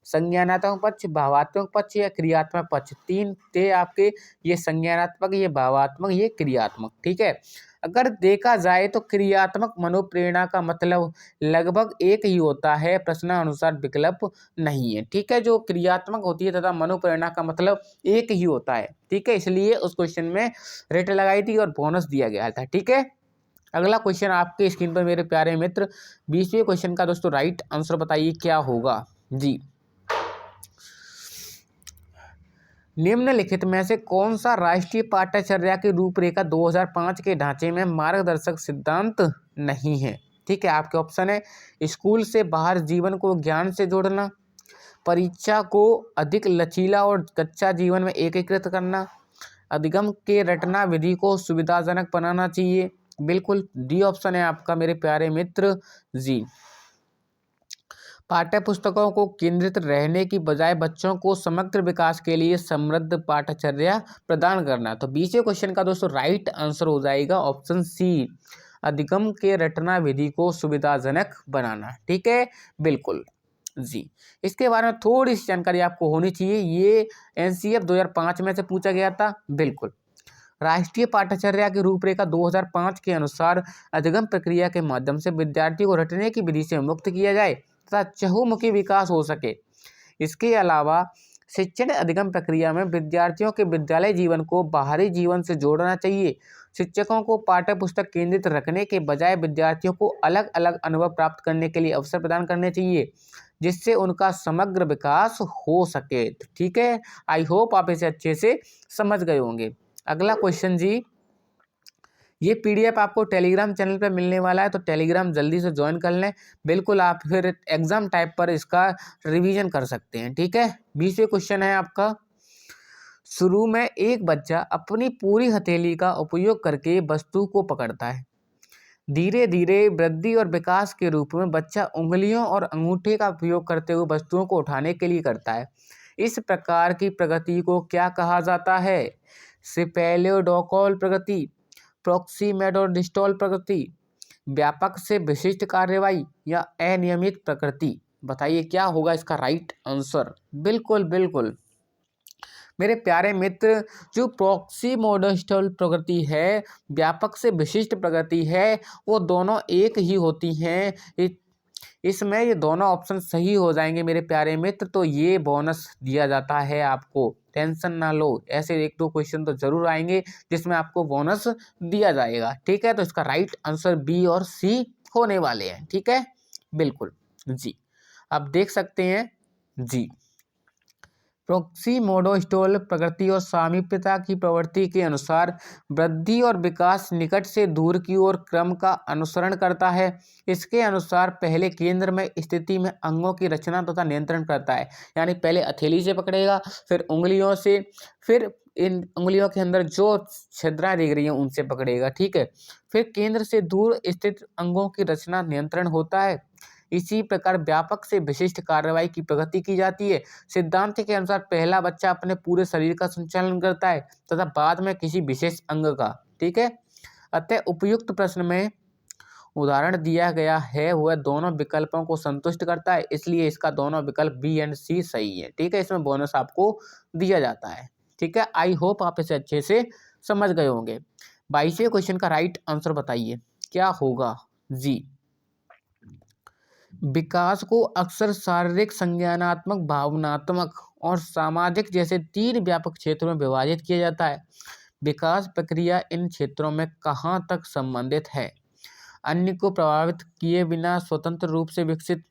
संज्ञानात्मक पक्ष, भावात्मक पक्ष या क्रियात्मक पक्ष। 3 थे आपके, ये संज्ञानात्मक, ये भावात्मक, ये क्रियात्मक। ठीक है, अगर देखा जाए तो क्रियात्मक मनोप्रेरणा का मतलब लगभग एक ही होता है, प्रश्नानुसार विकल्प नहीं है। ठीक है, जो क्रियात्मक होती है तथा मनोप्रेरणा का मतलब एक ही होता है। ठीक है, इसलिए उस क्वेश्चन में रेट लगाई थी और बोनस दिया गया था। ठीक है, अगला क्वेश्चन आपके स्क्रीन पर मेरे प्यारे मित्र 20वें क्वेश्चन का दोस्तों राइट आंसर बताइए क्या होगा जी। निम्नलिखित में से कौन सा राष्ट्रीय पाठ्यचर्या की रूपरेखा 2005 के ढांचे में मार्गदर्शक सिद्धांत नहीं है? ठीक है, आपके ऑप्शन है, स्कूल से बाहर जीवन को ज्ञान से जोड़ना, परीक्षा को अधिक लचीला और कच्चा जीवन में एकीकृत करना, अधिगम के रटना विधि को सुविधाजनक बनाना चाहिए। बिल्कुल डी ऑप्शन है आपका मेरे प्यारे मित्र जी। पाठ्य पुस्तकों को केंद्रित रहने की बजाय बच्चों को समग्र विकास के लिए समृद्ध पाठ्यचर्या प्रदान करना। तो 20वें क्वेश्चन का दोस्तों राइट आंसर हो जाएगा ऑप्शन सी, अधिगम के रटना विधि को सुविधाजनक बनाना। ठीक है, बिल्कुल जी। इसके बारे में थोड़ी सी जानकारी आपको होनी चाहिए, ये एनसीएफ 2005 में से पूछा गया था। बिल्कुल, राष्ट्रीय पाठ्यचर्या की रूपरेखा 2005 के अनुसार अधिगम प्रक्रिया के माध्यम से विद्यार्थी को रटने की विधि से मुक्त किया जाए तथा चहुमुखी विकास हो सके। इसके अलावा शिक्षण अधिगम प्रक्रिया में विद्यार्थियों के विद्यालय जीवन को बाहरी जीवन से जोड़ना चाहिए। शिक्षकों को पाठ्य पुस्तक केंद्रित रखने के बजाय विद्यार्थियों को अलग अलग अनुभव प्राप्त करने के लिए अवसर प्रदान करने चाहिए जिससे उनका समग्र विकास हो सके। ठीक है, आई होप आप इसे अच्छे से समझ गए होंगे। अगला क्वेश्चन जी, ये पीडीएफ आपको टेलीग्राम चैनल पे मिलने वाला है, तो टेलीग्राम जल्दी से ज्वाइन कर लें। बिल्कुल आप फिर एग्जाम टाइप पर इसका रिवीजन कर सकते हैं। ठीक है, 20वें क्वेश्चन है आपका, शुरू में एक बच्चा अपनी पूरी हथेली का उपयोग करके वस्तु को पकड़ता है। धीरे धीरे वृद्धि और विकास के रूप में बच्चा उंगलियों और अंगूठे का उपयोग करते हुए वस्तुओं को उठाने के लिए करता है। इस प्रकार की प्रगति को क्या कहा जाता है? सेफेलोडोकॉल प्रगति, प्रॉक्सिमेडोडिस्टॉल प्रगति, व्यापक से विशिष्ट कार्रवाई या अनियमित प्रकृति? बताइए क्या होगा इसका राइट आंसर? बिल्कुल बिल्कुल मेरे प्यारे मित्र, जो प्रॉक्सिमोडिस्टल प्रकृति है, व्यापक से विशिष्ट प्रकृति है, वो दोनों एक ही होती हैं। इसमें ये दोनों ऑप्शन सही हो जाएंगे मेरे प्यारे मित्र, तो ये बोनस दिया जाता है आपको, टेंशन ना लो। ऐसे 1-2 क्वेश्चन तो जरूर आएंगे जिसमें आपको बोनस दिया जाएगा। ठीक है, तो इसका राइट आंसर बी और सी होने वाले हैं। ठीक है, बिल्कुल जी, आप देख सकते हैं जी। प्रोक्सीमोडोस्टोल प्रकृति और सामीप्यता की प्रवृत्ति के अनुसार वृद्धि और विकास निकट से दूर की ओर क्रम का अनुसरण करता है। इसके अनुसार पहले केंद्र में स्थिति में अंगों की रचना तथा नियंत्रण करता है। यानी पहले हथेली से पकड़ेगा, फिर उंगलियों से, फिर इन उंगलियों के अंदर जो छिद्रां दिख रही हैं उनसे पकड़ेगा, ठीक है। फिर केंद्र से दूर स्थित अंगों की रचना नियंत्रण होता है। इसी प्रकार व्यापक से विशिष्ट कार्रवाई की प्रगति की जाती है। सिद्धांत के अनुसार पहला बच्चा अपने पूरे शरीर का संचालन करता है तथा बाद में किसी विशेष अंग का, ठीक है। अतः उपयुक्त प्रश्न में उदाहरण दिया गया है वह दोनों विकल्पों को संतुष्ट करता है, इसलिए इसका दोनों विकल्प बी एंड सी सही है, ठीक है। इसमें बोनस आपको दिया जाता है, ठीक है। आई होप आप इसे अच्छे से समझ गए होंगे। 22वें क्वेश्चन का राइट आंसर बताइए क्या होगा जी। विकास को अक्सर शारीरिक, संज्ञानात्मक, भावनात्मक और सामाजिक जैसे 3 व्यापक क्षेत्रों में विभाजित किया जाता है। विकास प्रक्रिया इन क्षेत्रों में कहाँ तक संबंधित है? अन्य को प्रभावित किए बिना स्वतंत्र रूप से विकसित,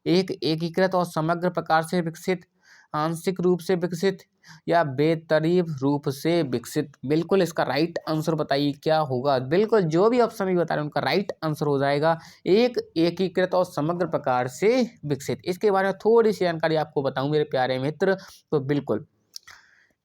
एक एकीकृत और समग्र प्रकार से विकसित, आंशिक रूप से विकसित या बेतरतीब रूप से विकसित। बिल्कुल इसका राइट आंसर बताइए क्या होगा। बिल्कुल जो भी ऑप्शन भी बता रहे हैं उनका राइट आंसर हो जाएगा एक एकीकृत और समग्र प्रकार से विकसित। इसके बारे में थोड़ी सी जानकारी आपको बताऊं मेरे प्यारे मित्र। तो बिल्कुल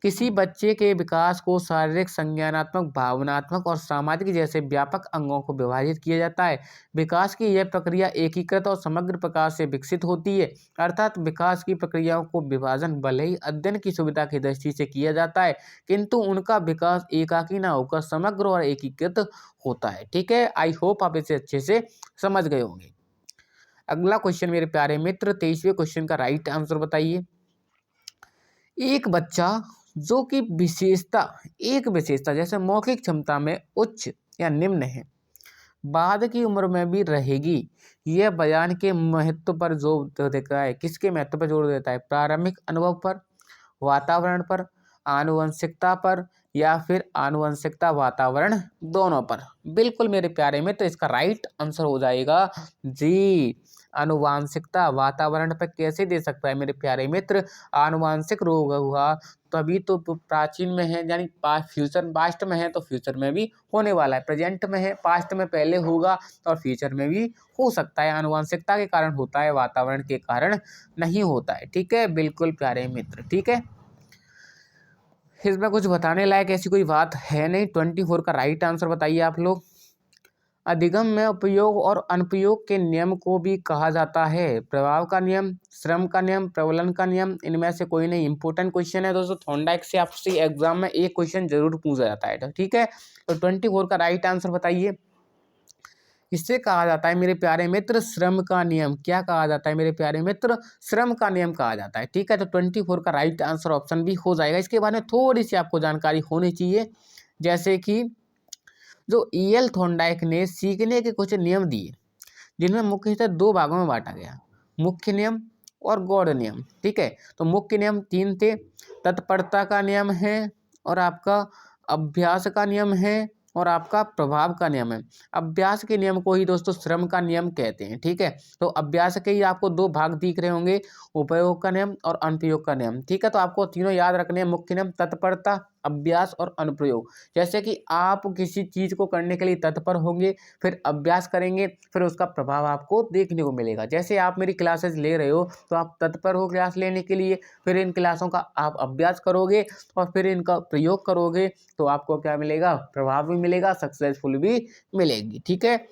किसी बच्चे के विकास को शारीरिक, संज्ञानात्मक, भावनात्मक और सामाजिक जैसे व्यापक अंगों को विभाजित किया जाता है। विकास की यह प्रक्रिया एकीकृत और समग्र प्रकार से विकसित होती है, अर्थात विकास की प्रक्रियाओं को विभाजन भले ही अध्ययन की सुविधा की दृष्टि से किया जाता है, किंतु उनका विकास एकाकी न होकर समग्र और एकीकृत होता है, ठीक है। आई होप आप इसे अच्छे से समझ गए होंगे। अगला क्वेश्चन मेरे प्यारे मित्र, 23वें क्वेश्चन का राइट आंसर बताइए। एक बच्चा जो कि एक विशेषता जैसे मौखिक क्षमता में उच्च या निम्न है, बाद की उम्र में भी रहेगी, यह बयान के महत्व पर जोर देता है। किसके महत्व पर जोर देता है? प्रारंभिक अनुभव पर, वातावरण पर, आनुवंशिकता पर या फिर आनुवंशिकता वातावरण दोनों पर। बिल्कुल मेरे प्यारे मित्र इसका राइट आंसर हो जाएगा जी आनुवांशिकता। वातावरण पर कैसे दे सकता है मेरे प्यारे मित्र? आनुवांशिक रोग हुआ तभी तो प्राचीन में है, यानी फ्यूचर पास्ट में है तो फ्यूचर में भी होने वाला है, प्रेजेंट में है पास्ट में पहले होगा और फ्यूचर में भी हो सकता है। आनुवांशिकता के कारण होता है, वातावरण के कारण नहीं होता है, ठीक है। बिल्कुल प्यारे मित्र, ठीक है। इसमें कुछ बताने लायक ऐसी कोई बात है नहीं। 24 का राइट आंसर बताइए आप लोग। अधिगम में उपयोग और अनुपयोग के नियम को भी कहा जाता है प्रभाव का नियम, श्रम का नियम, प्रबलन का नियम। इनमें से कोई नहीं। इंपॉर्टेंट क्वेश्चन है दोस्तों, थॉर्नडाइक से आपसे एग्जाम में एक क्वेश्चन जरूर पूछा जाता है, ठीक है। तो 24 का राइट आंसर बताइए। इससे कहा जाता है मेरे प्यारे मित्र श्रम का नियम। क्या कहा जाता है मेरे प्यारे मित्र? श्रम का नियम कहा जाता है, ठीक है। तो 24 का राइट आंसर ऑप्शन भी हो जाएगा। इसके बारे में थोड़ी सी आपको जानकारी होनी चाहिए, जैसे कि जो ईएल थॉर्नडाइक ने सीखने के कुछ नियम दिए, जिनमें मुख्यतः 2 भागों में बांटा गया, मुख्य नियम और गौड़ नियम, ठीक है। तो मुख्य नियम 3 थे, तत्परता का नियम है और आपका अभ्यास का नियम है और आपका प्रभाव का नियम है। अभ्यास के नियम को ही दोस्तों श्रम का नियम कहते हैं, ठीक है। तो अभ्यास के ही आपको 2 भाग दिख रहे होंगे, उपयोग का नियम और अनुप्रयोग का नियम, ठीक है। तो आपको तीनों याद रखने हैं, मुख्य नियम, तत्परता, अभ्यास और अनुप्रयोग। जैसे कि आप किसी चीज को करने के लिए तत्पर होंगे, फिर अभ्यास करेंगे, फिर उसका प्रभाव आपको देखने को मिलेगा। जैसे आप मेरी क्लासेस ले रहे हो तो आप तत्पर हो क्लास लेने के लिए, फिर इन क्लासों का आप अभ्यास करोगे और फिर इनका प्रयोग करोगे तो आपको क्या मिलेगा? प्रभाव भी मिलेगा, सक्सेसफुल भी मिलेगी, ठीक है।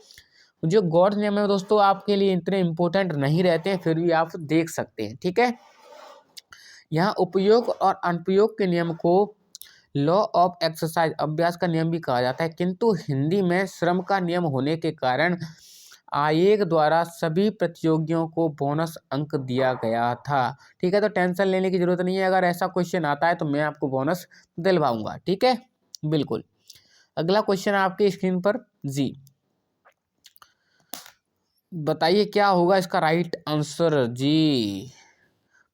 जो गॉड नियम है दोस्तों आपके लिए इतने इंपॉर्टेंट नहीं रहते हैं, फिर भी आप देख सकते हैं, ठीक है। यहाँ उपयोग और अनुप्रयोग के नियम को लॉ ऑफ एक्सरसाइज, अभ्यास का नियम भी कहा जाता है, किंतु हिंदी में श्रम का नियम होने के कारण आयोग द्वारा सभी प्रतियोगियों को बोनस अंक दिया गया था, ठीक है। तो टेंशन लेने की जरूरत नहीं है, अगर ऐसा क्वेश्चन आता है तो मैं आपको बोनस दिलवाऊंगा, ठीक है। बिल्कुल। अगला क्वेश्चन आपके स्क्रीन पर जी, बताइए क्या होगा इसका राइट आंसर जी।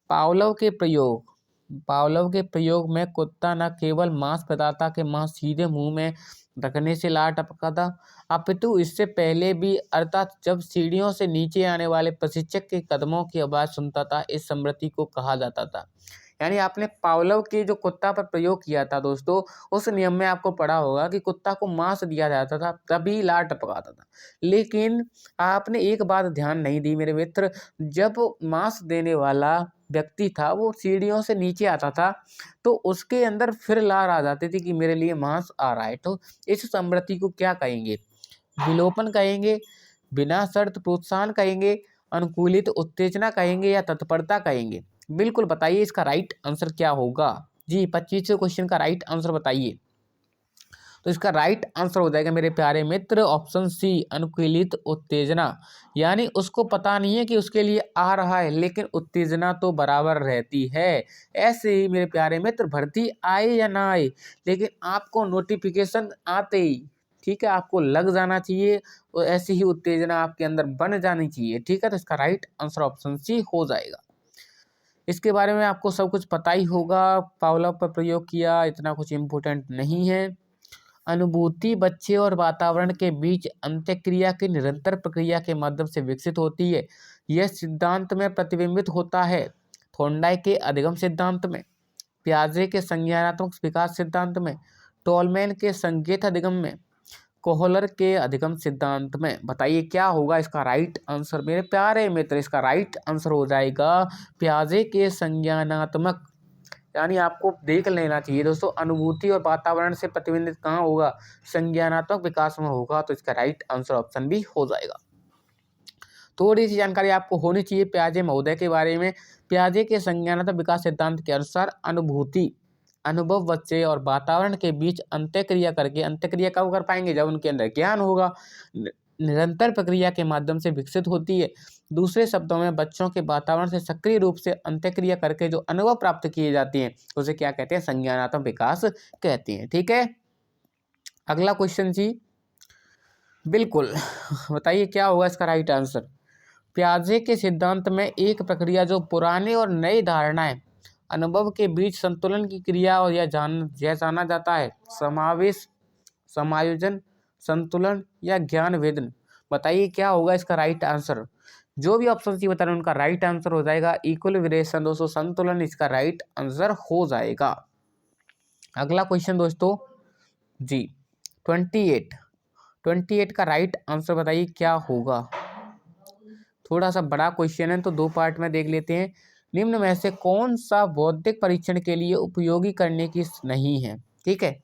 पावलोव के प्रयोग में कुत्ता न केवल मांस प्रदाता के मांस सीधे मुंह में रखने से लार टपका था, अपितु इससे पहले भी, अर्थात जब सीढ़ियों से नीचे आने वाले प्रशिक्षक के कदमों की आवाज सुनता था, इस स्मृति को कहा जाता था। यानी आपने पावलोव के जो कुत्ता पर प्रयोग किया था दोस्तों, उस नियम में आपको पढ़ा होगा कि कुत्ता को मांस दिया जाता था तभी लार टपकाता था। लेकिन आपने एक बात ध्यान नहीं दी मेरे मित्र, जब मांस देने वाला व्यक्ति था वो सीढ़ियों से नीचे आता था तो उसके अंदर फिर लार आ जाती थी कि मेरे लिए मांस आ रहा है। तो इस समृद्धि को क्या कहेंगे? विलोपन कहेंगे, बिना शर्त प्रोत्साहन कहेंगे, अनुकूलित उत्तेजना कहेंगे या तत्परता कहेंगे? बिल्कुल बताइए इसका राइट आंसर क्या होगा? जी 25वें क्वेश्चन का राइट आंसर बताइए। तो इसका राइट आंसर हो जाएगा मेरे प्यारे मित्र ऑप्शन सी, अनुकूलित उत्तेजना। यानी उसको पता नहीं है कि उसके लिए आ रहा है लेकिन उत्तेजना तो बराबर रहती है। ऐसे ही मेरे प्यारे मित्र भर्ती आए या ना आए, लेकिन आपको नोटिफिकेशन आते ही, ठीक है, आपको लग जाना चाहिए और ऐसी ही उत्तेजना आपके अंदर बन जानी चाहिए। ठीक है, तो इसका राइट आंसर ऑप्शन सी हो जाएगा। इसके बारे में आपको सब कुछ पता ही होगा, पावलोव पर प्रयोग किया, इतना कुछ इम्पोर्टेंट नहीं है। अनुभूति बच्चे और वातावरण के बीच अंत्यक्रिया की निरंतर प्रक्रिया के माध्यम से विकसित होती है। यह सिद्धांत में प्रतिबिंबित होता है थॉर्नडाइक के अधिगम सिद्धांत में, पियाजे के संज्ञानात्मक विकास सिद्धांत में, टोलमैन के संकेत अधिगम में, कोहलर के अधिगम सिद्धांत में। बताइए क्या होगा इसका राइट आंसर मेरे प्यारे मित्र? इसका राइट आंसर हो जाएगा पियाजे के संज्ञानात्मक। यानी आपको देख लेना चाहिए दोस्तों, अनुभूति और वातावरण से प्रतिबिंबित कहाँ होगा? संज्ञानात्मक विकास में होगा। तो इसका राइट आंसर ऑप्शन भी हो जाएगा। थोड़ी सी जानकारी आपको होनी चाहिए पियाजे महोदय के बारे में। पियाजे के संज्ञानात्मक विकास सिद्धांत के अनुसार अनुभूति, अनुभव बच्चे और वातावरण के बीच अंत्यक्रिया करके, अंत्यक्रिया कब कर पाएंगे? जब उनके अंदर ज्ञान होगा, निरंतर प्रक्रिया के माध्यम से विकसित होती है। दूसरे शब्दों में बच्चों के वातावरण से सक्रिय रूप से अंत्यक्रिया करके जो अनुभव प्राप्त किए जाते हैं उसे क्या कहते हैं? संज्ञानात्मक विकास कहते हैं। ठीक है, अगला क्वेश्चन जी, बिल्कुल बताइए क्या होगा इसका राइट आंसर? पियाजे के सिद्धांत में एक प्रक्रिया जो पुराने और नई धारणाएं, अनुभव के बीच संतुलन की क्रिया और यह जाना जाता है समावेश, समायोजन, संतुलन या ज्ञान वेदन। बताइए क्या होगा इसका राइट आंसर? जो भी ऑप्शन सी बता रहे हैं उनका राइट आंसर हो जाएगा इक्विलिब्रेशन दोस्तों, संतुलन इसका राइट आंसर हो जाएगा। अगला क्वेश्चन दोस्तों जी 28 का राइट आंसर बताइए क्या होगा? थोड़ा सा बड़ा क्वेश्चन है तो दो पार्ट में देख लेते हैं। निम्न में से कौन सा बौद्धिक परीक्षण के लिए उपयोगी करने की नहीं है? ठीक है,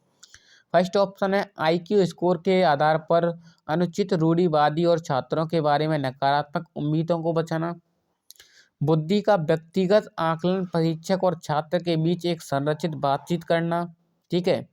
फर्स्ट ऑप्शन है IQ स्कोर के आधार पर अनुचित रूढ़िवादी और छात्रों के बारे में नकारात्मक उम्मीदों को बचाना, बुद्धि का व्यक्तिगत आकलन परीक्षक और छात्र के बीच एक संरचित बातचीत करना, ठीक है,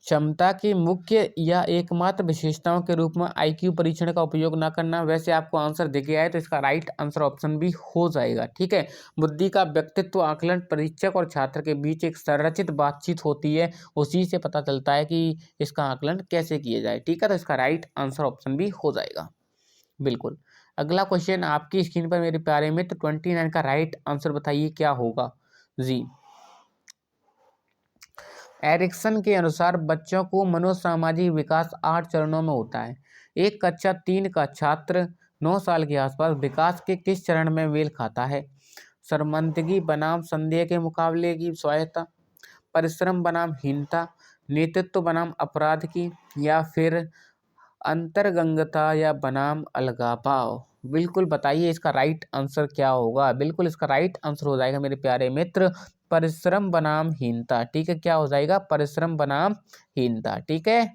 क्षमता की मुख्य या एकमात्र विशेषताओं के रूप में IQ परीक्षण का उपयोग न करना। वैसे आपको आंसर दिख गया है तो इसका राइट आंसर ऑप्शन भी हो जाएगा। ठीक है, बुद्धि का व्यक्तित्व आकलन परीक्षक और छात्र के बीच एक संरचित बातचीत होती है, उसी से पता चलता है कि इसका आकलन कैसे किया जाए। ठीक है, तो इसका राइट आंसर ऑप्शन भी हो जाएगा। बिल्कुल, अगला क्वेश्चन आपकी स्क्रीन पर मेरे प्यारे मित्र 29 का राइट आंसर बताइए क्या होगा? जी, एरिक्सन के अनुसार बच्चों को मनोसामाजिक विकास 8 चरणों में होता है। एक कक्षा 3 का छात्र 9 साल के आसपास विकास के किस चरण में मेल खाता है? शर्मिंदगी बनाम संदेह के मुकाबले की स्वायत्ता, परिश्रम बनाम हीनता, नेतृत्व बनाम अपराध की, या फिर अंतरंगता या बनाम अलगाव? बिल्कुल बताइए इसका राइट आंसर क्या होगा? बिल्कुल इसका राइट आंसर हो जाएगा मेरे प्यारे मित्र परिश्रम बनाम हीनता। ठीक है, क्या हो जाएगा? परिश्रम बनाम हीनता। ठीक है,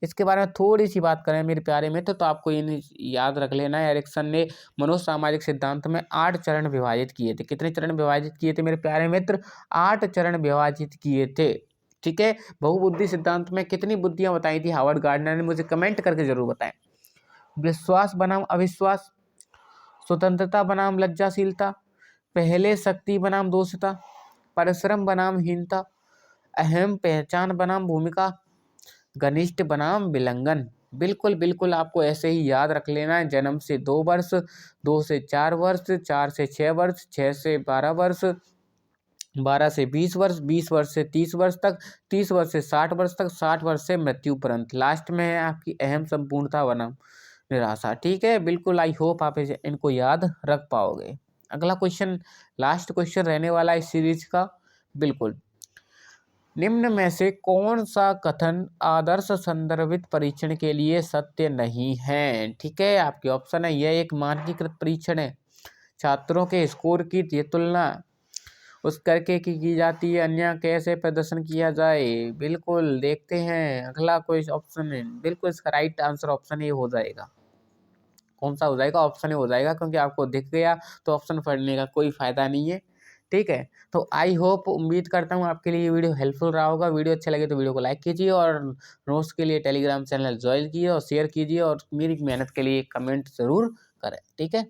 इसके बारे में थोड़ी सी बात करें मेरे प्यारे मित्र तो आपको ये याद रख लेना है, एरिक्सन ने मनोसामाजिक सिद्धांत में 8 चरण विभाजित किए थे। कितने चरण विभाजित किए थे मेरे प्यारे मित्र? 8 चरण विभाजित किए थे। ठीक है, बहुबुद्धि सिद्धांत में कितनी बुद्धियां बताई थी हार्वर्ड गार्डनर ने? मुझे कमेंट करके जरूर बताएं। विश्वास बनाम अविश्वास, स्वतंत्रता बनाम लज्जाशीलता, पहले शक्ति बनाम दोषता, परिश्रम बनाम हीनता, अहम पहचान बनाम भूमिका, घनिष्ठ बनाम विलंघन। बिल्कुल बिल्कुल आपको ऐसे ही याद रख लेना है। जन्म से 2 वर्ष, 2 से 4 वर्ष, 4 से 6 वर्ष, 6 से 12 वर्ष, 12 से 20 वर्ष, 20 वर्ष से 30 वर्ष तक, 30 वर्ष से 60 वर्ष तक, 60 वर्ष से मृत्यु पर्यंत। लास्ट में है आपकी अहम संपूर्णता बनाम निराशा। ठीक है, बिल्कुल आई होप आप इनको याद रख पाओगे। अगला क्वेश्चन लास्ट क्वेश्चन रहने वाला है इस सीरीज का। बिल्कुल, निम्न में से कौन सा कथन आदर्श संदर्भित परीक्षण के लिए सत्य नहीं है? ठीक है, आपके ऑप्शन है, यह एक मानकीकृत परीक्षण है, छात्रों के स्कोर की ये तुलना उस करके की जाती है, अन्य कैसे प्रदर्शन किया जाए। बिल्कुल, देखते हैं अगला कोई ऑप्शन है। बिल्कुल, इसका राइट आंसर ऑप्शन ए हो जाएगा। कौन सा हो जाएगा? ऑप्शन ए हो जाएगा, क्योंकि आपको दिख गया तो ऑप्शन पढ़ने का कोई फायदा नहीं है। ठीक है, तो आई होप, उम्मीद करता हूँ आपके लिए ये वीडियो हेल्पफुल रहा होगा। वीडियो अच्छा लगे तो वीडियो को लाइक कीजिए और नोट्स के लिए टेलीग्राम चैनल ज्वाइन कीजिए और शेयर कीजिए और मेरी मेहनत के लिए कमेंट जरूर करें। ठीक है।